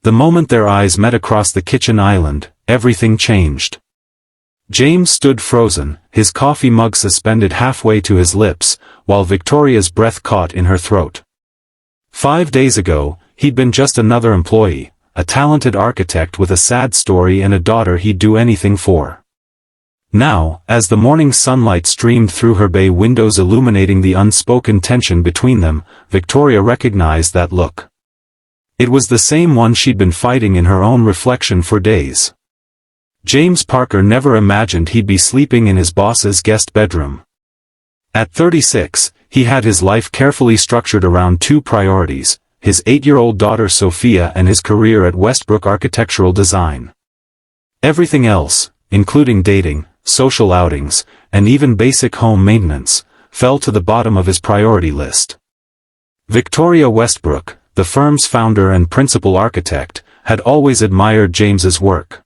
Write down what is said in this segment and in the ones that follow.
The moment their eyes met across the kitchen island, everything changed. James stood frozen, his coffee mug suspended halfway to his lips, while Victoria's breath caught in her throat. 5 days ago, he'd been just another employee, a talented architect with a sad story and a daughter he'd do anything for. Now, as the morning sunlight streamed through her bay windows illuminating the unspoken tension between them, Victoria recognized that look. It was the same one she'd been fighting in her own reflection for days. James Parker never imagined he'd be sleeping in his boss's guest bedroom. At 36, he had his life carefully structured around 2 priorities, his 8-year-old daughter Sophia and his career at Westbrook Architectural Design. Everything else, including dating, social outings, and even basic home maintenance, fell to the bottom of his priority list. Victoria Westbrook, the firm's founder and principal architect, had always admired James's work.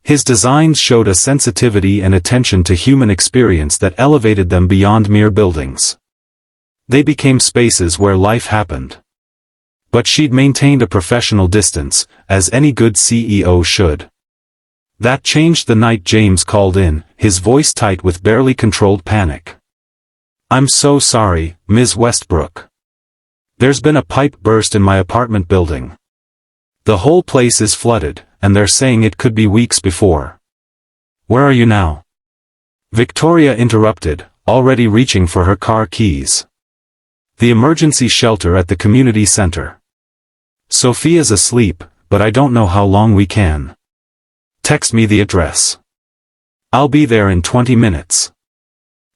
His designs showed a sensitivity and attention to human experience that elevated them beyond mere buildings. They became spaces where life happened. But she'd maintained a professional distance, as any good CEO should. That changed the night James called in, his voice tight with barely controlled panic. "I'm so sorry, Ms. Westbrook. There's been a pipe burst in my apartment building. The whole place is flooded, and they're saying it could be weeks before." "Where are you now?" Victoria interrupted, already reaching for her car keys. "The emergency shelter at the community center. Sophia's asleep, but I don't know how long we can. Text me the address. I'll be there in 20 minutes.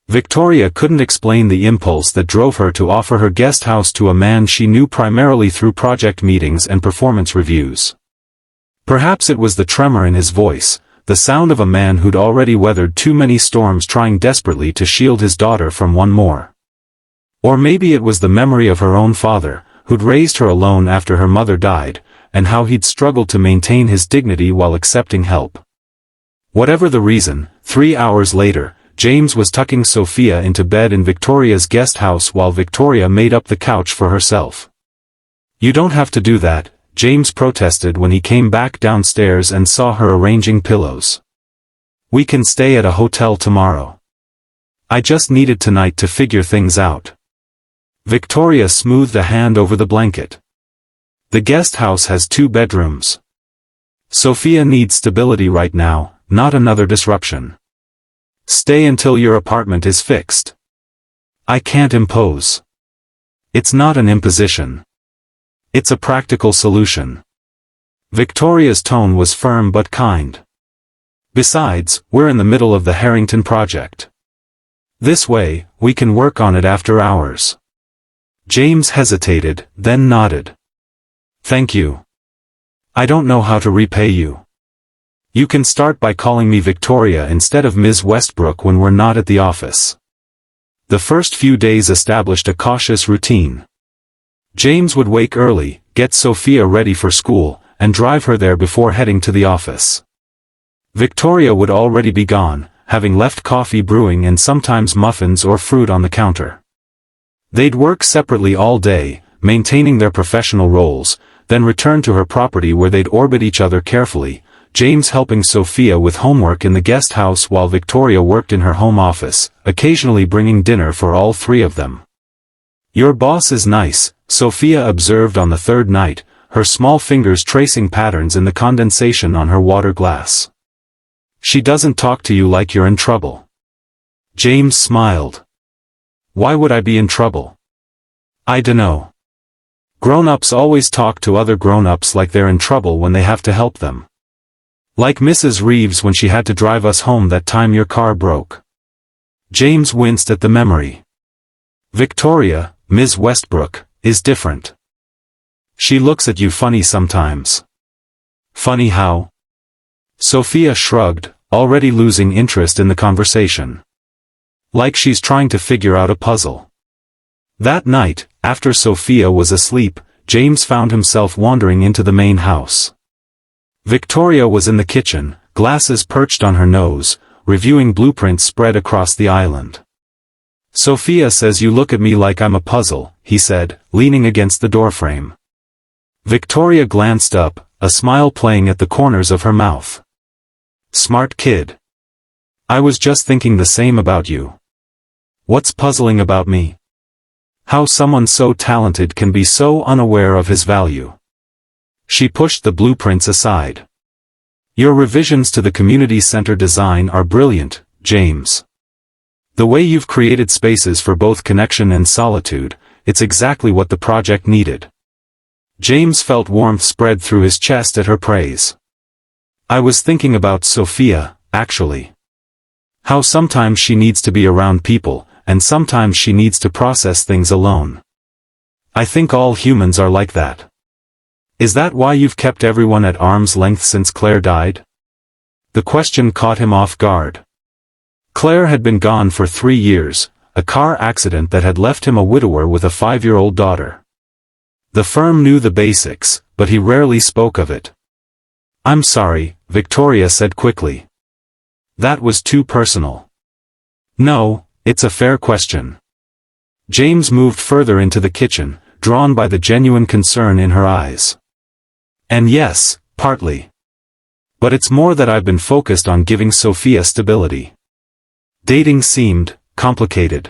Victoria couldn't explain the impulse that drove her to offer her guest house to a man she knew primarily through project meetings and performance reviews. Perhaps it was the tremor in his voice, the sound of a man who'd already weathered too many storms trying desperately to shield his daughter from one more. Or maybe it was the memory of her own father, who'd raised her alone after her mother died, and how he'd struggled to maintain his dignity while accepting help. Whatever the reason, 3 hours later, James was tucking Sophia into bed in Victoria's guest house while Victoria made up the couch for herself. "You don't have to do that," James protested when he came back downstairs and saw her arranging pillows. "We can stay at a hotel tomorrow. I just needed tonight to figure things out." Victoria smoothed a hand over the blanket. "The guest house has 2 bedrooms. Sophia needs stability right now, not another disruption. Stay until your apartment is fixed." "I can't impose." "It's not an imposition. It's a practical solution." Victoria's tone was firm but kind. "Besides, we're in the middle of the Harrington project. This way, we can work on it after hours." James hesitated, then nodded. "Thank you. I don't know how to repay you. You can start by calling me Victoria instead of Ms. Westbrook when we're not at the office." The first few days established a cautious routine. James would wake early, get Sophia ready for school, and drive her there before heading to the office. Victoria would already be gone, having left coffee brewing and sometimes muffins or fruit on the counter. They'd work separately all day, maintaining their professional roles, then return to her property where they'd orbit each other carefully, James helping Sophia with homework in the guest house while Victoria worked in her home office, occasionally bringing dinner for all 3 of them. "Your boss is nice," Sophia observed on the 3rd night, her small fingers tracing patterns in the condensation on her water glass. "She doesn't talk to you like you're in trouble." James smiled. "Why would I be in trouble? I dunno. Grown-ups always talk to other grown-ups like they're in trouble when they have to help them. Like Mrs. Reeves when she had to drive us home that time your car broke." James winced at the memory. "Victoria, Ms. Westbrook, is different. She looks at you funny sometimes." "Funny how?" Sophia shrugged, already losing interest in the conversation. "Like she's trying to figure out a puzzle." That night, after Sophia was asleep, James found himself wandering into the main house. Victoria was in the kitchen, glasses perched on her nose, reviewing blueprints spread across the island. "Sophia says you look at me like I'm a puzzle," he said, leaning against the doorframe. Victoria glanced up, a smile playing at the corners of her mouth. Smart kid. I was just thinking the same about you. What's puzzling about me? How someone so talented can be so unaware of his value. She pushed the blueprints aside. Your revisions to the community center design are brilliant, James. The way you've created spaces for both connection and solitude, it's exactly what the project needed. James felt warmth spread through his chest at her praise. I was thinking about Sophia, actually. How sometimes she needs to be around people, and sometimes she needs to process things alone. I think all humans are like that. Is that why you've kept everyone at arm's length since Claire died? The question caught him off guard. Claire had been gone for 3 years, a car accident that had left him a widower with a 5-year-old daughter. The firm knew the basics, but he rarely spoke of it. I'm sorry, Victoria said quickly. That was too personal. No, it's a fair question. James moved further into the kitchen, drawn by the genuine concern in her eyes. And yes, partly. But it's more that I've been focused on giving Sophia stability. Dating seemed complicated.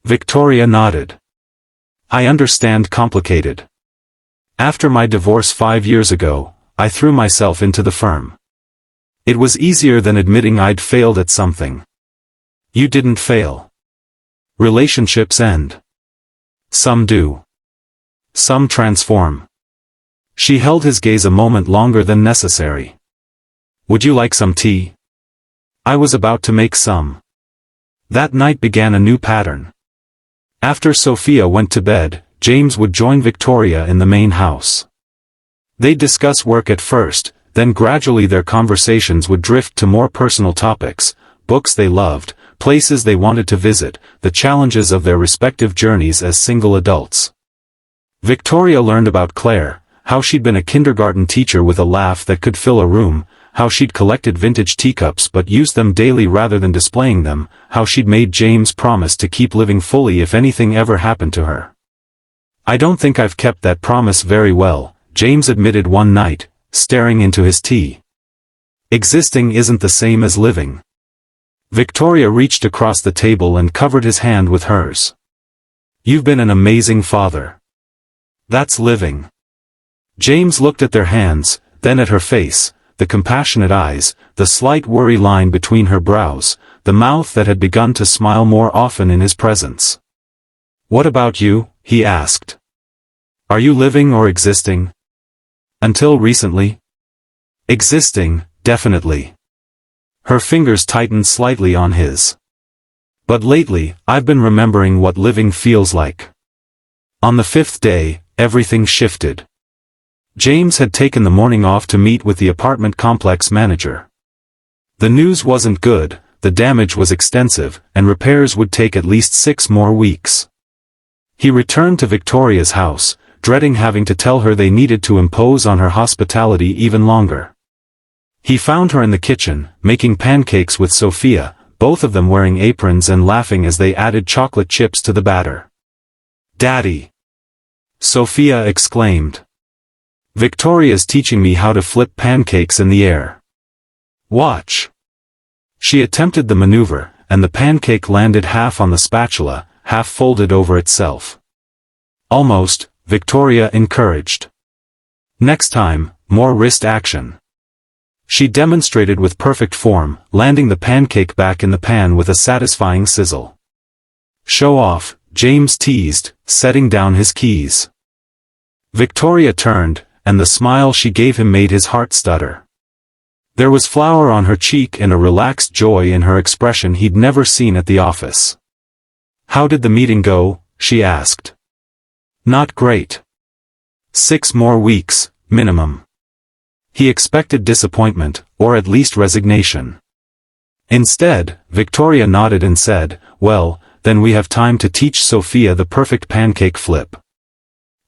Victoria nodded. I understand complicated. After my divorce 5 years ago, I threw myself into the firm. It was easier than admitting I'd failed at something. You didn't fail. Relationships end. Some do. Some transform. She held his gaze a moment longer than necessary. Would you like some tea? I was about to make some. That night began a new pattern. After Sophia went to bed, James would join Victoria in the main house. They'd discuss work at first, then gradually their conversations would drift to more personal topics, books they loved, places they wanted to visit, the challenges of their respective journeys as single adults. Victoria learned about Claire, how she'd been a kindergarten teacher with a laugh that could fill a room, how she'd collected vintage teacups but used them daily rather than displaying them, how she'd made James promise to keep living fully if anything ever happened to her. I don't think I've kept that promise very well, James admitted one night, staring into his tea. Existing isn't the same as living. Victoria reached across the table and covered his hand with hers. You've been an amazing father. That's living. James looked at their hands, then at her face, the compassionate eyes, the slight worry line between her brows, the mouth that had begun to smile more often in his presence. What about you? He asked. Are you living or existing? Until recently? Existing, definitely. Her fingers tightened slightly on his. But lately, I've been remembering what living feels like. On the 5th day, everything shifted. James had taken the morning off to meet with the apartment complex manager. The news wasn't good, the damage was extensive, and repairs would take at least 6 more weeks. He returned to Victoria's house, dreading having to tell her they needed to impose on her hospitality even longer. He found her in the kitchen, making pancakes with Sophia, both of them wearing aprons and laughing as they added chocolate chips to the batter. Daddy! Sophia exclaimed. Victoria's teaching me how to flip pancakes in the air. Watch. She attempted the maneuver, and the pancake landed half on the spatula, half folded over itself. Almost, Victoria encouraged. Next time, more wrist action. She demonstrated with perfect form, landing the pancake back in the pan with a satisfying sizzle. Show off, James teased, setting down his keys. Victoria turned, and the smile she gave him made his heart stutter. There was flour on her cheek and a relaxed joy in her expression he'd never seen at the office. How did the meeting go? She asked. Not great. 6 more weeks, minimum. He expected disappointment, or at least resignation. Instead, Victoria nodded and said, well, then we have time to teach Sophia the perfect pancake flip.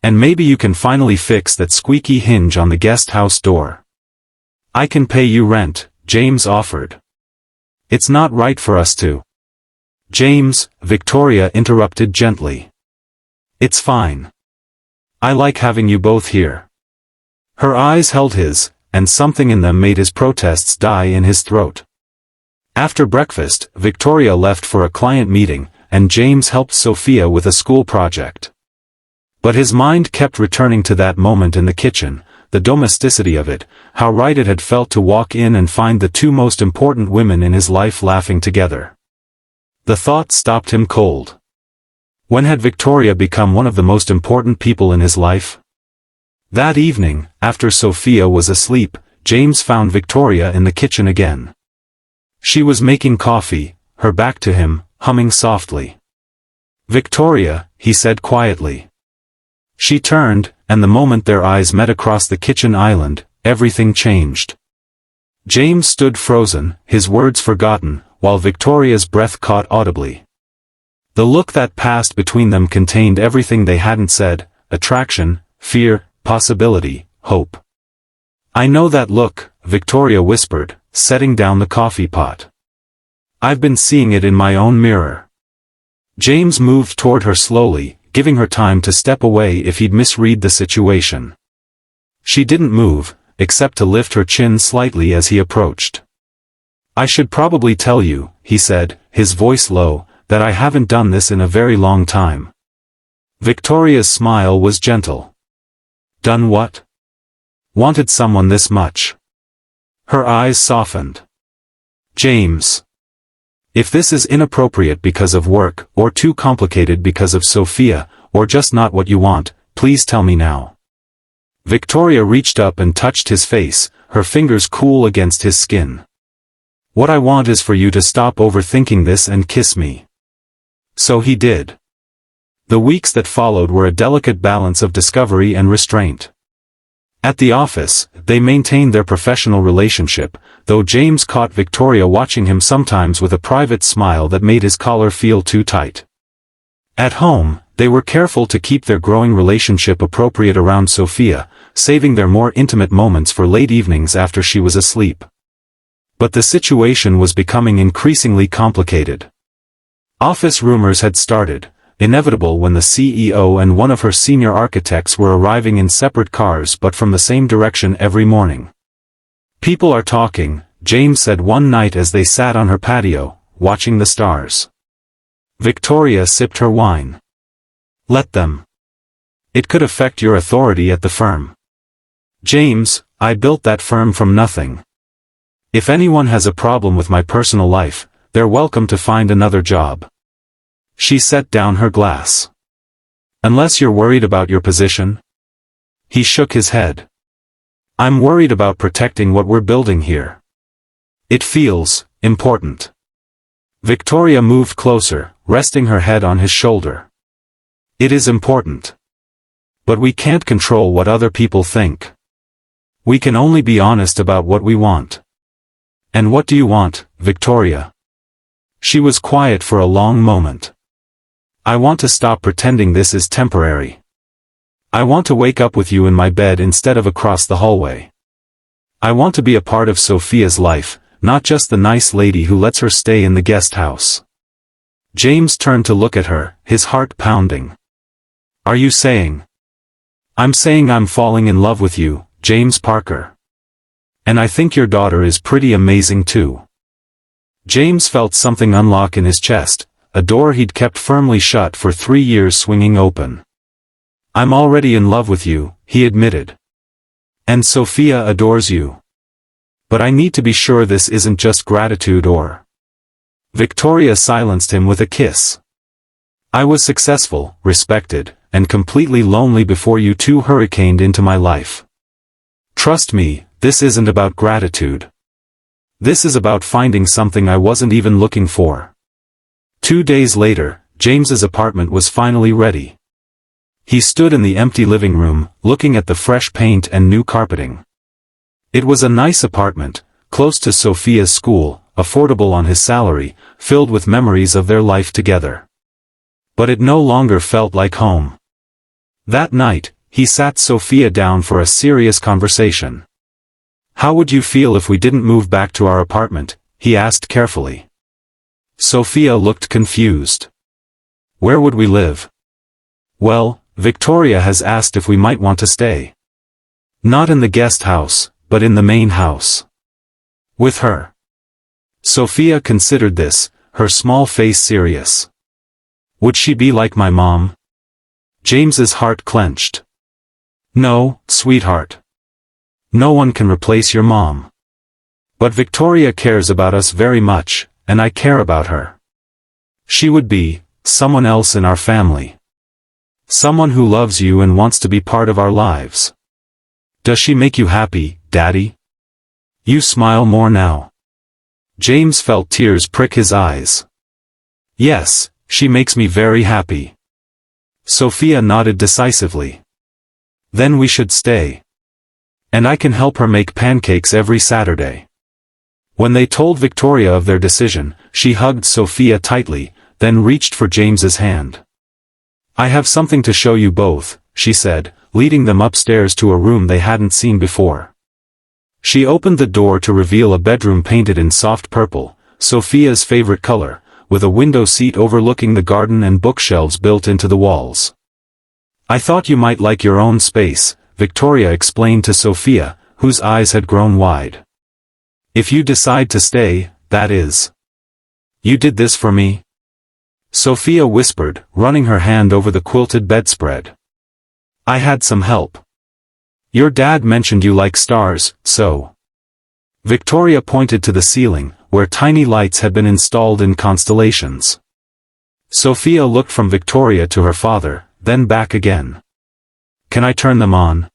And maybe you can finally fix that squeaky hinge on the guest house door. I can pay you rent, James offered. It's not right for us to. James, Victoria interrupted gently. It's fine. I like having you both here. Her eyes held his, and something in them made his protests die in his throat. After breakfast, Victoria left for a client meeting, and James helped Sophia with a school project. But his mind kept returning to that moment in the kitchen, the domesticity of it, how right it had felt to walk in and find the two most important women in his life laughing together. The thought stopped him cold. When had Victoria become one of the most important people in his life? That evening, after Sophia was asleep, James found Victoria in the kitchen again. She was making coffee, her back to him, humming softly. "Victoria," he said quietly. She turned, and the moment their eyes met across the kitchen island, everything changed. James stood frozen, his words forgotten, while Victoria's breath caught audibly. The look that passed between them contained everything they hadn't said: attraction, fear, possibility, hope. "I know that look," Victoria whispered, setting down the coffee pot. "I've been seeing it in my own mirror." James moved toward her slowly, giving her time to step away if he'd misread the situation. She didn't move, except to lift her chin slightly as he approached. "I should probably tell you," he said, his voice low, "that I haven't done this in a very long time." Victoria's smile was gentle. "Done what? Wanted someone this much?" Her eyes softened. "James. If this is inappropriate because of work, or too complicated because of Sophia, or just not what you want, please tell me now." Victoria reached up and touched his face, her fingers cool against his skin. "What I want is for you to stop overthinking this and kiss me." So he did. The weeks that followed were a delicate balance of discovery and restraint. At the office, they maintained their professional relationship, though James caught Victoria watching him sometimes with a private smile that made his collar feel too tight. At home, they were careful to keep their growing relationship appropriate around Sophia, saving their more intimate moments for late evenings after she was asleep. But the situation was becoming increasingly complicated. Office rumors had started, inevitable when the CEO and one of her senior architects were arriving in separate cars but from the same direction every morning. "People are talking," James said one night as they sat on her patio, watching the stars. Victoria sipped her wine. "Let them. It could affect your authority at the firm." "James, I built that firm from nothing. If anyone has a problem with my personal life, they're welcome to find another job." She set down her glass. "Unless you're worried about your position?" He shook his head. "I'm worried about protecting what we're building here. It feels important." Victoria moved closer, resting her head on his shoulder. "It is important. But we can't control what other people think. We can only be honest about what we want." "And what do you want, Victoria?" She was quiet for a long moment. "I want to stop pretending this is temporary. I want to wake up with you in my bed instead of across the hallway. I want to be a part of Sophia's life, not just the nice lady who lets her stay in the guest house." James turned to look at her, his heart pounding. "Are you saying?" "I'm saying I'm falling in love with you, James Parker. And I think your daughter is pretty amazing too." James felt something unlock in his chest, a door he'd kept firmly shut for 3 years swinging open. "I'm already in love with you," he admitted. "And Sophia adores you. But I need to be sure this isn't just gratitude or—" Victoria silenced him with a kiss. "I was successful, respected, and completely lonely before you two hurricaned into my life. Trust me, this isn't about gratitude. This is about finding something I wasn't even looking for." 2 days later, James's apartment was finally ready. He stood in the empty living room, looking at the fresh paint and new carpeting. It was a nice apartment, close to Sophia's school, affordable on his salary, filled with memories of their life together. But it no longer felt like home. That night, he sat Sophia down for a serious conversation. "How would you feel if we didn't move back to our apartment?" he asked carefully. Sophia looked confused. "Where would we live?" "Well, Victoria has asked if we might want to stay." Not in the guest house, but in the main house. With her. Sophia considered this, her small face serious. Would she be like my mom? James's heart clenched. No, sweetheart. No one can replace your mom. But Victoria cares about us very much, and I care about her. She would be someone else in our family. Someone who loves you and wants to be part of our lives. Does she make you happy, Daddy? You smile more now. James felt tears prick his eyes. Yes, she makes me very happy. Sophia nodded decisively. Then we should stay. And I can help her make pancakes every Saturday. When they told Victoria of their decision, she hugged Sophia tightly, then reached for James's hand. I have something to show you both, she said, leading them upstairs to a room they hadn't seen before. She opened the door to reveal a bedroom painted in soft purple, Sophia's favorite color, with a window seat overlooking the garden and bookshelves built into the walls. I thought you might like your own space, Victoria explained to Sophia, whose eyes had grown wide. If you decide to stay, that is. You did this for me? Sophia whispered, running her hand over the quilted bedspread. I had some help. Your dad mentioned you like stars, so. Victoria pointed to the ceiling, where tiny lights had been installed in constellations. Sophia looked from Victoria to her father, then back again. Can I turn them on?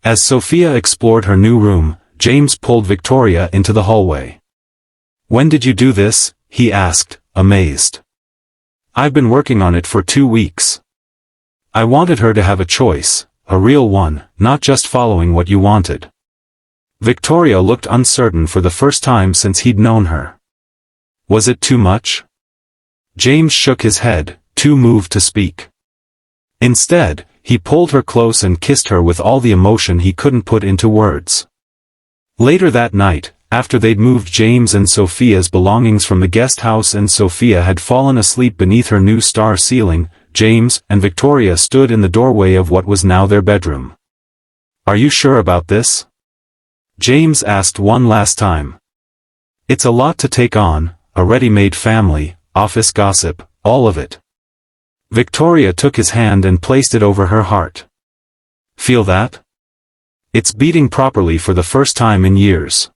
As Sophia explored her new room, James pulled Victoria into the hallway. When did you do this? He asked, amazed. I've been working on it for 2 weeks. I wanted her to have a choice, a real one, not just following what you wanted. Victoria looked uncertain for the first time since he'd known her. Was it too much? James shook his head, too moved to speak. Instead, he pulled her close and kissed her with all the emotion he couldn't put into words. Later that night, after they'd moved James and Sophia's belongings from the guest house and Sophia had fallen asleep beneath her new star ceiling, James and Victoria stood in the doorway of what was now their bedroom. Are you sure about this? James asked one last time. It's a lot to take on, a ready-made family, office gossip, all of it. Victoria took his hand and placed it over her heart. Feel that? It's beating properly for the first time in years.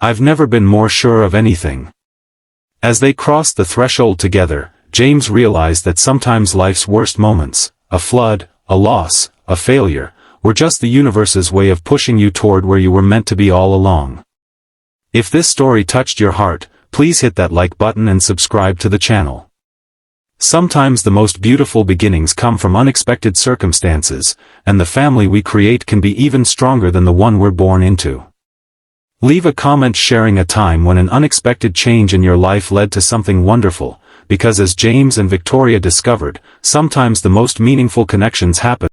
I've never been more sure of anything. As they crossed the threshold together, James realized that sometimes life's worst moments, a flood, a loss, a failure, were just the universe's way of pushing you toward where you were meant to be all along. If this story touched your heart, please hit that like button and subscribe to the channel. Sometimes the most beautiful beginnings come from unexpected circumstances, and the family we create can be even stronger than the one we're born into. Leave a comment sharing a time when an unexpected change in your life led to something wonderful, because as James and Victoria discovered, sometimes the most meaningful connections happen